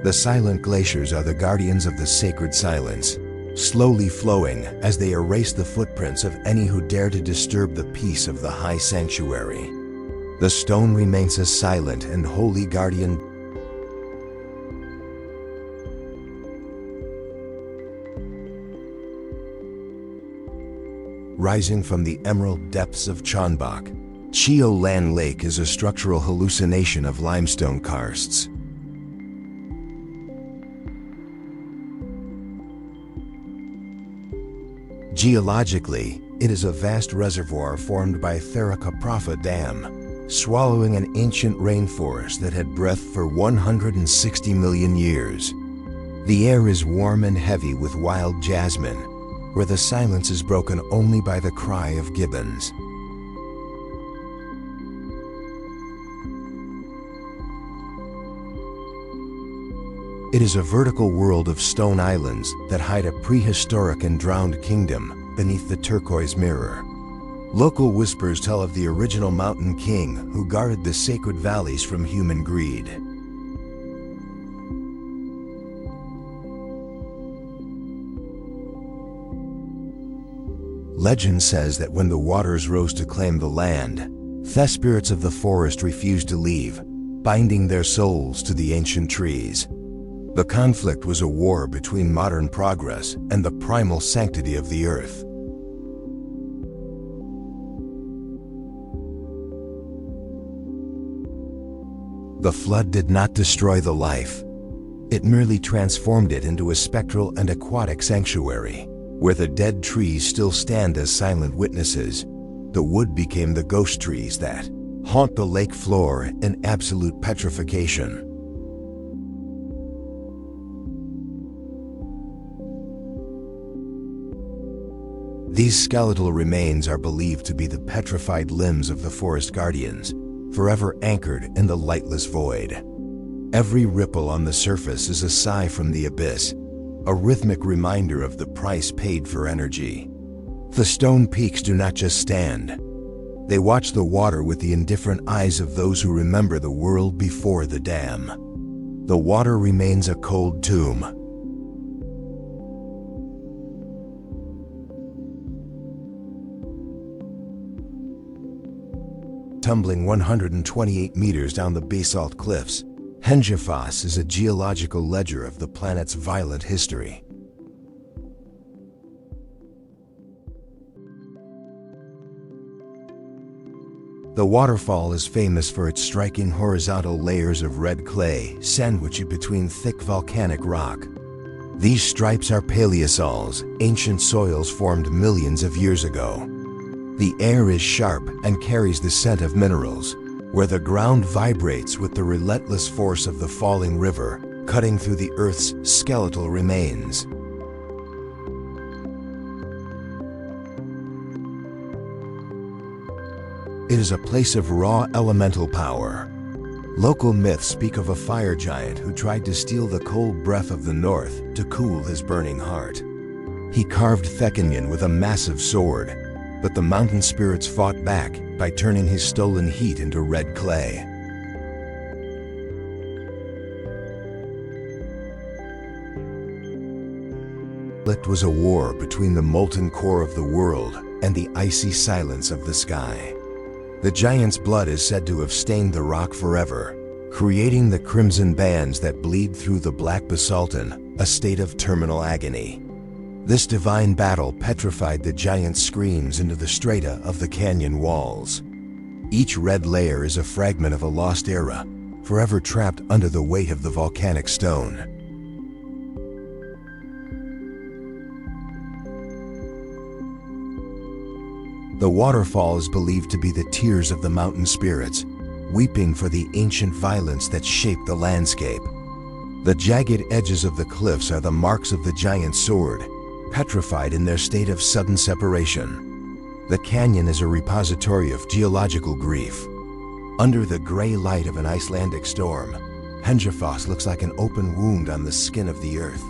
The silent glaciers are the guardians of the sacred silence, slowly flowing as they erase the footprints of any who dare to disturb the peace of the high sanctuary. The stone remains a silent and holy guardian, rising from the emerald depths of Chonbok. Chio Lan Lake is a structural hallucination of limestone karsts. Geologically, it is a vast reservoir formed by Tharakaprapha Dam, swallowing an ancient rainforest that had breath for 160 million years. The air is warm and heavy with wild jasmine, where the silence is broken only by the cry of gibbons. It is a vertical world of stone islands that hide a prehistoric and drowned kingdom beneath the turquoise mirror. Local whispers tell of the original mountain king who guarded the sacred valleys from human greed. Legend says that when the waters rose to claim the land, the spirits of the forest refused to leave, binding their souls to the ancient trees. The conflict was a war between modern progress and the primal sanctity of the earth. The flood did not destroy the life. It merely transformed it into a spectral and aquatic sanctuary, where the dead trees still stand as silent witnesses. The wood became the ghost trees that haunt the lake floor in absolute petrification. These skeletal remains are believed to be the petrified limbs of the forest guardians, forever anchored in the lightless void. Every ripple on the surface is a sigh from the abyss, a rhythmic reminder of the price paid for energy. The stone peaks do not just stand. They watch the water with the indifferent eyes of those who remember the world before the dam. The water remains a cold tomb. Tumbling 128 meters down the basalt cliffs, Henjefas is a geological ledger of the planet's violent history. The waterfall is famous for its striking horizontal layers of red clay sandwiched between thick volcanic rock. These stripes are paleosols, ancient soils formed millions of years ago. The air is sharp and carries the scent of minerals, where the ground vibrates with the relentless force of the falling river, cutting through the Earth's skeletal remains. It is a place of raw elemental power. Local myths speak of a fire giant who tried to steal the cold breath of the north to cool his burning heart. He carved Thekenyon with a massive sword, but the mountain spirits fought back by turning his stolen heat into red clay. It was a war between the molten core of the world and the icy silence of the sky. The giant's blood is said to have stained the rock forever, creating the crimson bands that bleed through the black basaltin, a state of terminal agony. This divine battle petrified the giant's screams into the strata of the canyon walls. Each red layer is a fragment of a lost era, forever trapped under the weight of the volcanic stone. The waterfall is believed to be the tears of the mountain spirits, weeping for the ancient violence that shaped the landscape. The jagged edges of the cliffs are the marks of the giant's sword, petrified in their state of sudden separation. The canyon is a repository of geological grief. Under the gray light of an Icelandic storm, Henjefos looks like an open wound on the skin of the earth.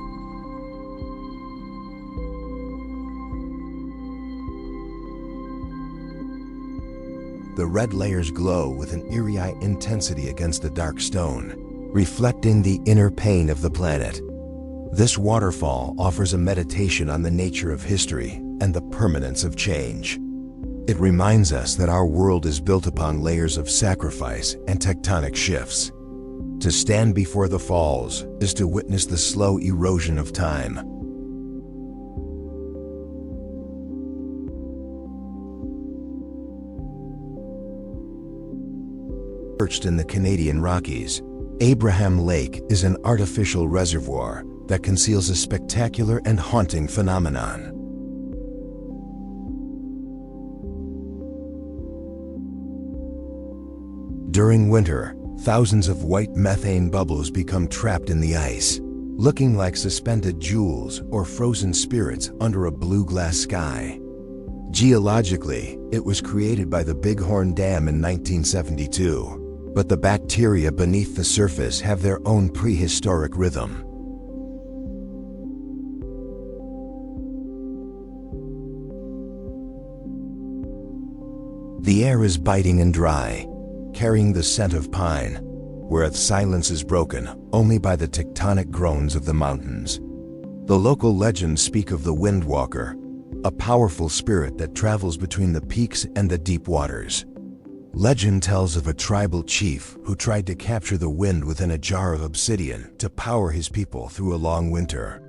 The red layers glow with an eerie intensity against the dark stone, reflecting the inner pain of the planet. This waterfall offers a meditation on the nature of history and the permanence of change. It reminds us that our world is built upon layers of sacrifice and tectonic shifts. To stand before the falls is to witness the slow erosion of time. Perched in the Canadian Rockies, Abraham Lake is an artificial reservoir that conceals a spectacular and haunting phenomenon. During winter, thousands of white methane bubbles become trapped in the ice, looking like suspended jewels or frozen spirits under a blue glass sky. Geologically, it was created by the Bighorn Dam in 1972, but the bacteria beneath the surface have their own prehistoric rhythm. The air is biting and dry, carrying the scent of pine, where silence is broken only by the tectonic groans of the mountains. The local legends speak of the Windwalker, a powerful spirit that travels between the peaks and the deep waters. Legend tells of a tribal chief who tried to capture the wind within a jar of obsidian to power his people through a long winter.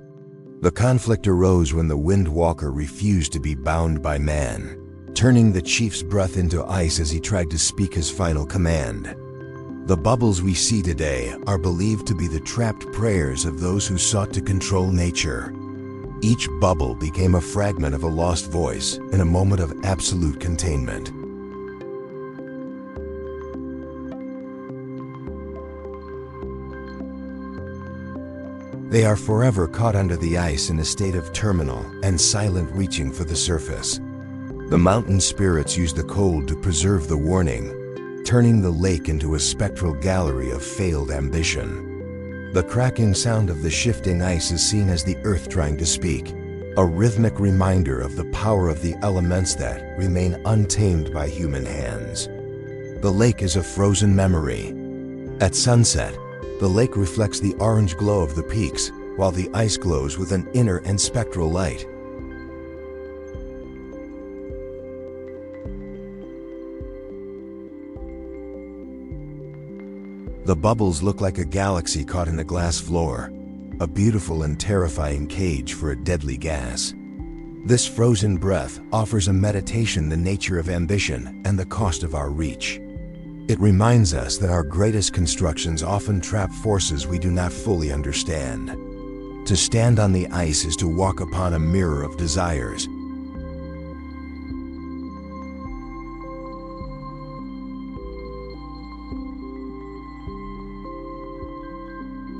The conflict arose when the Windwalker refused to be bound by man, turning the chief's breath into ice as he tried to speak his final command. The bubbles we see today are believed to be the trapped prayers of those who sought to control nature. Each bubble became a fragment of a lost voice in a moment of absolute containment. They are forever caught under the ice in a state of terminal and silent reaching for the surface. The mountain spirits use the cold to preserve the warning, turning the lake into a spectral gallery of failed ambition. The cracking sound of the shifting ice is seen as the earth trying to speak, a rhythmic reminder of the power of the elements that remain untamed by human hands. The lake is a frozen memory. At sunset, the lake reflects the orange glow of the peaks, while the ice glows with an inner and spectral light. The bubbles look like a galaxy caught in a glass floor, a beautiful and terrifying cage for a deadly gas. This frozen breath offers a meditation on the nature of ambition and the cost of our reach. It reminds us that our greatest constructions often trap forces we do not fully understand. To stand on the ice is to walk upon a mirror of desires.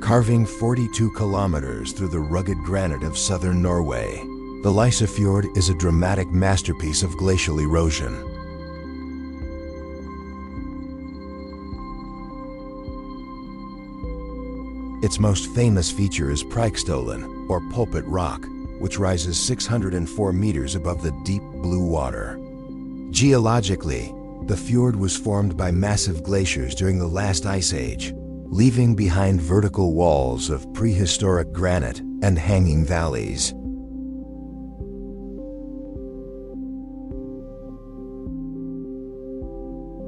Carving 42 kilometers through the rugged granite of southern Norway, the Lysefjord is a dramatic masterpiece of glacial erosion. Its most famous feature is Preikestolen, or Pulpit Rock, which rises 604 meters above the deep blue water. Geologically, the fjord was formed by massive glaciers during the last ice age, leaving behind vertical walls of prehistoric granite and hanging valleys.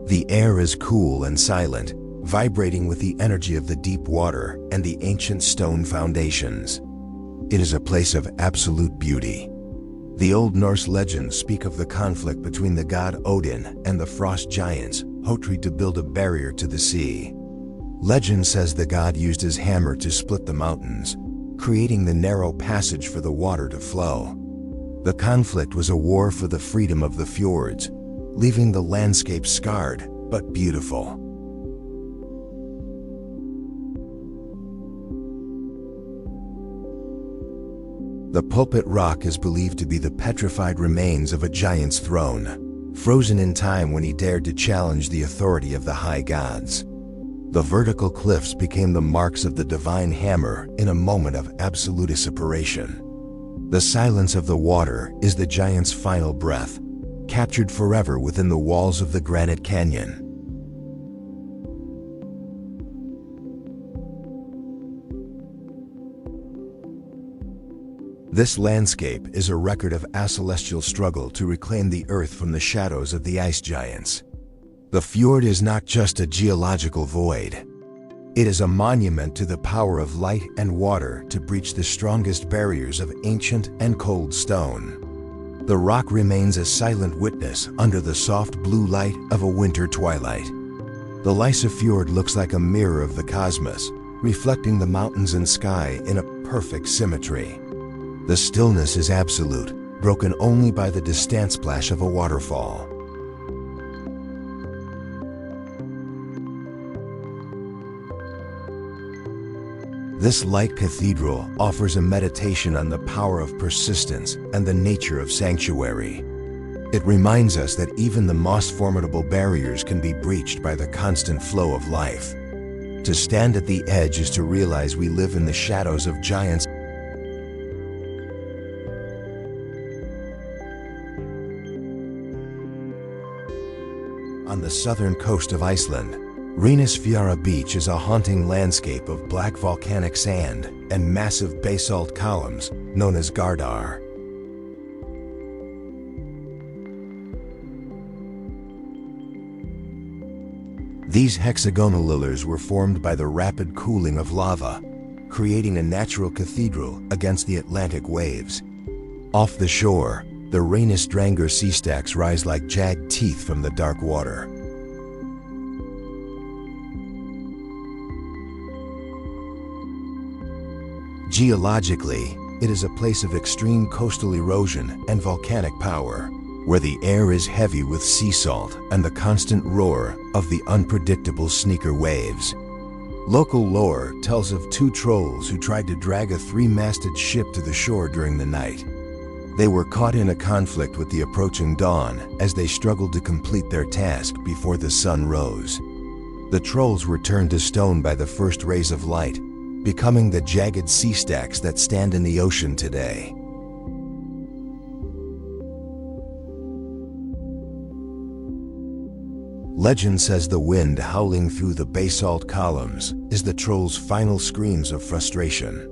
The air is cool and silent, vibrating with the energy of the deep water and the ancient stone foundations. It is a place of absolute beauty. The Old Norse legends speak of the conflict between the god Odin and the frost giants, Hotri, to build a barrier to the sea. Legend says the god used his hammer to split the mountains, creating the narrow passage for the water to flow. The conflict was a war for the freedom of the fjords, leaving the landscape scarred but beautiful. The Pulpit Rock is believed to be the petrified remains of a giant's throne, frozen in time when he dared to challenge the authority of the high gods. The vertical cliffs became the marks of the divine hammer in a moment of absolute separation. The silence of the water is the giant's final breath, captured forever within the walls of the Granite Canyon. This landscape is a record of a celestial struggle to reclaim the Earth from the shadows of the ice giants. The fjord is not just a geological void. It is a monument to the power of light and water to breach the strongest barriers of ancient and cold stone. The rock remains a silent witness under the soft blue light of a winter twilight. The Lysa Fjord looks like a mirror of the cosmos, reflecting the mountains and sky in a perfect symmetry. The stillness is absolute, broken only by the distant splash of a waterfall. This light cathedral offers a meditation on the power of persistence and the nature of sanctuary. It reminds us that even the most formidable barriers can be breached by the constant flow of life. To stand at the edge is to realize we live in the shadows of giants. On the southern coast of Iceland, Reynisfjara Beach is a haunting landscape of black volcanic sand and massive basalt columns known as gardar. These hexagonal pillars were formed by the rapid cooling of lava, creating a natural cathedral against the Atlantic waves. Off the shore, the Reynisdrangar sea stacks rise like jagged teeth from the dark water. Geologically, it is a place of extreme coastal erosion and volcanic power, where the air is heavy with sea salt and the constant roar of the unpredictable sneaker waves. Local lore tells of two trolls who tried to drag a three-masted ship to the shore during the night. They were caught in a conflict with the approaching dawn as they struggled to complete their task before the sun rose. The trolls were turned to stone by the first rays of light, becoming the jagged sea stacks that stand in the ocean today. Legend says the wind howling through the basalt columns is the trolls' final screams of frustration.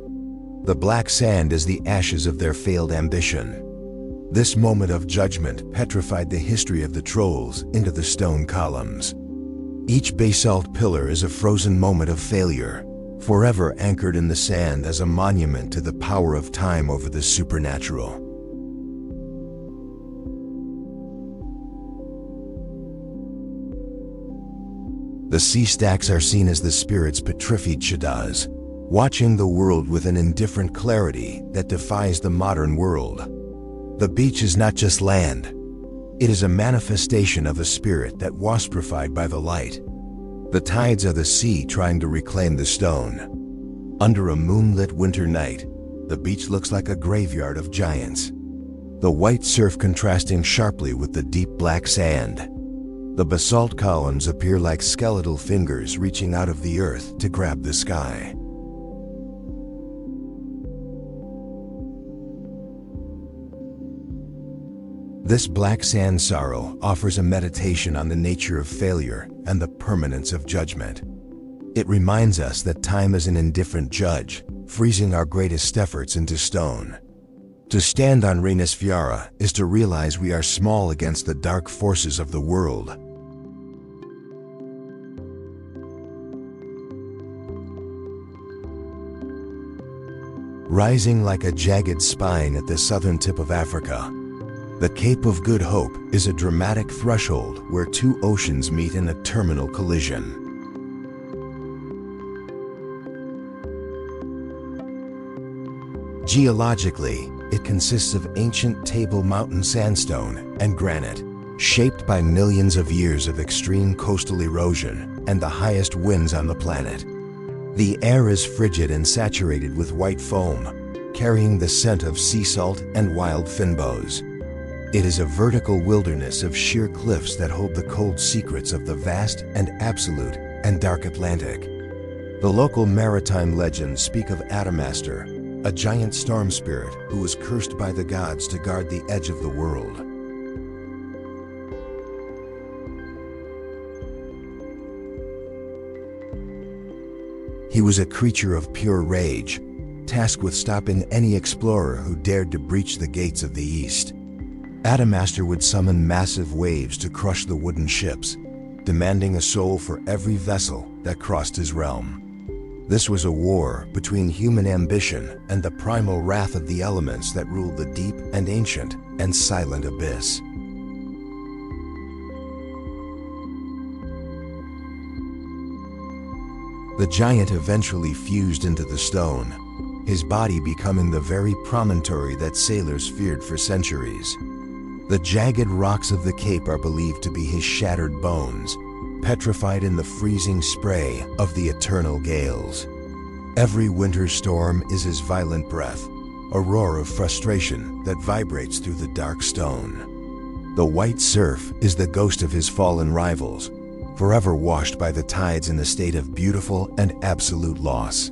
The black sand is the ashes of their failed ambition. This moment of judgment petrified the history of the trolls into the stone columns. Each basalt pillar is a frozen moment of failure, forever anchored in the sand as a monument to the power of time over the supernatural. The sea stacks are seen as the spirits petrified shadows, watching the world with an indifferent clarity that defies the modern world. The beach is not just land. It is a manifestation of a spirit that was purified by the light. The tides are the sea trying to reclaim the stone. Under a moonlit winter night, the beach looks like a graveyard of giants. The white surf contrasting sharply with the deep black sand. The basalt columns appear like skeletal fingers reaching out of the earth to grab the sky. This black sand sorrow offers a meditation on the nature of failure and the permanence of judgment. It reminds us that time is an indifferent judge, freezing our greatest efforts into stone. To stand on Reynisfjara is to realize we are small against the dark forces of the world. Rising like a jagged spine at the southern tip of Africa, the Cape of Good Hope is a dramatic threshold where two oceans meet in a terminal collision. Geologically, it consists of ancient Table Mountain sandstone and granite, shaped by millions of years of extreme coastal erosion and the highest winds on the planet. The air is frigid and saturated with white foam, carrying the scent of sea salt and wild finbows. It is a vertical wilderness of sheer cliffs that hold the cold secrets of the vast and absolute and dark Atlantic. The local maritime legends speak of Adamastor, a giant storm spirit who was cursed by the gods to guard the edge of the world. He was a creature of pure rage, tasked with stopping any explorer who dared to breach the gates of the East. Adamastor would summon massive waves to crush the wooden ships, demanding a soul for every vessel that crossed his realm. This was a war between human ambition and the primal wrath of the elements that ruled the deep and ancient and silent abyss. The giant eventually fused into the stone, his body becoming the very promontory that sailors feared for centuries. The jagged rocks of the cape are believed to be his shattered bones, petrified in the freezing spray of the eternal gales. Every winter storm is his violent breath, a roar of frustration that vibrates through the dark stone. The white surf is the ghost of his fallen rivals, forever washed by the tides in a state of beautiful and absolute loss.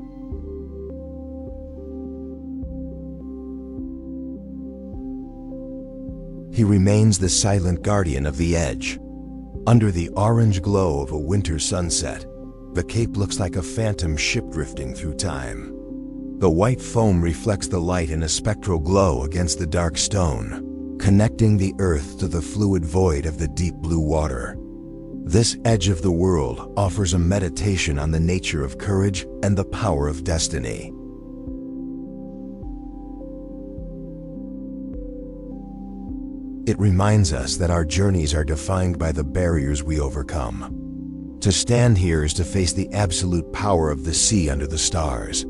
He remains the silent guardian of the edge. Under the orange glow of a winter sunset, the cape looks like a phantom ship drifting through time. The white foam reflects the light in a spectral glow against the dark stone, connecting the earth to the fluid void of the deep blue water. This edge of the world offers a meditation on the nature of courage and the power of destiny. It reminds us that our journeys are defined by the barriers we overcome. To stand here is to face the absolute power of the sea under the stars.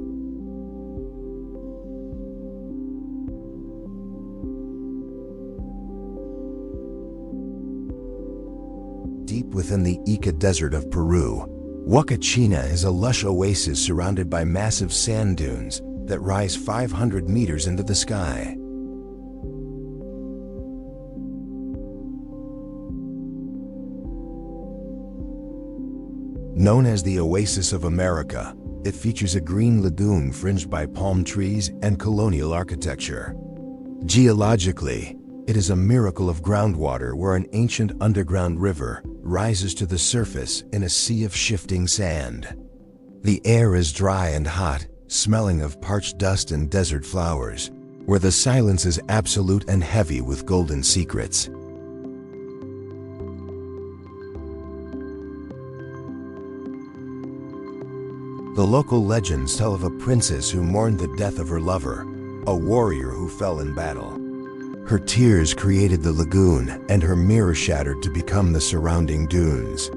Deep within the Ica Desert of Peru, Huacachina is a lush oasis surrounded by massive sand dunes that rise 500 meters into the sky. Known as the Oasis of America, it features a green lagoon fringed by palm trees and colonial architecture. Geologically, it is a miracle of groundwater where an ancient underground river rises to the surface in a sea of shifting sand. The air is dry and hot, smelling of parched dust and desert flowers, where the silence is absolute and heavy with golden secrets. The local legends tell of a princess who mourned the death of her lover, a warrior who fell in battle. Her tears created the lagoon, and her mirror shattered to become the surrounding dunes.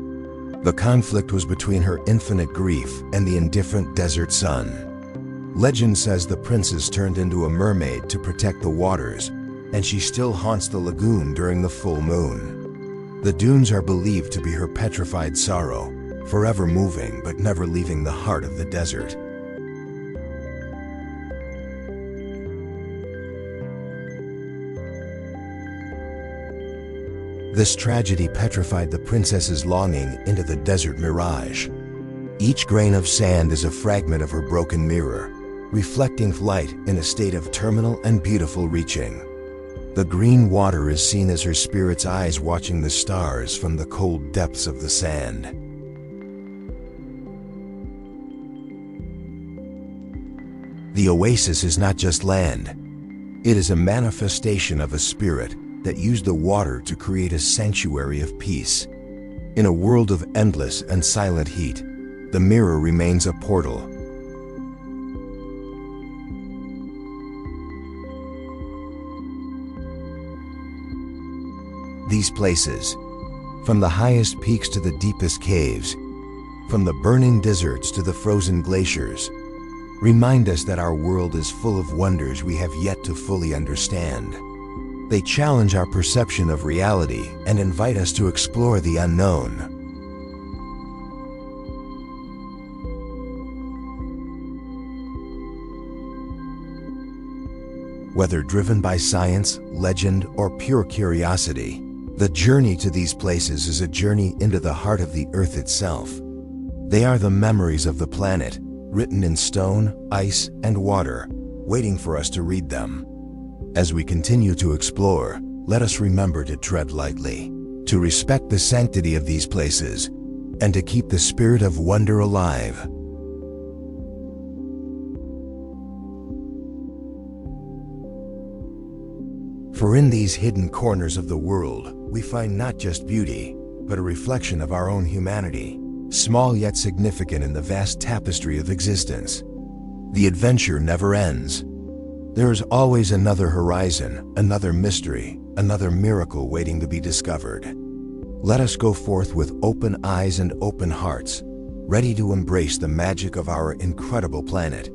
The conflict was between her infinite grief and the indifferent desert sun. Legend says the princess turned into a mermaid to protect the waters, and she still haunts the lagoon during the full moon. The dunes are believed to be her petrified sorrow, forever moving but never leaving the heart of the desert. This tragedy petrified the princess's longing into the desert mirage. Each grain of sand is a fragment of her broken mirror, reflecting light in a state of terminal and beautiful reaching. The green water is seen as her spirit's eyes watching the stars from the cold depths of the sand. The oasis is not just land. It is a manifestation of a spirit that used the water to create a sanctuary of peace. In a world of endless and silent heat, the mirror remains a portal. These places, from the highest peaks to the deepest caves, from the burning deserts to the frozen glaciers, remind us that our world is full of wonders we have yet to fully understand. They challenge our perception of reality and invite us to explore the unknown. Whether driven by science, legend, or pure curiosity, the journey to these places is a journey into the heart of the earth itself. They are the memories of the planet, written in stone, ice, and water, waiting for us to read them. As we continue to explore, let us remember to tread lightly, to respect the sanctity of these places, and to keep the spirit of wonder alive. For in these hidden corners of the world, we find not just beauty, but a reflection of our own humanity, small yet significant in the vast tapestry of existence. The adventure never ends. There is always another horizon, another mystery, another miracle waiting to be discovered. Let us go forth with open eyes and open hearts, ready to embrace the magic of our incredible planet.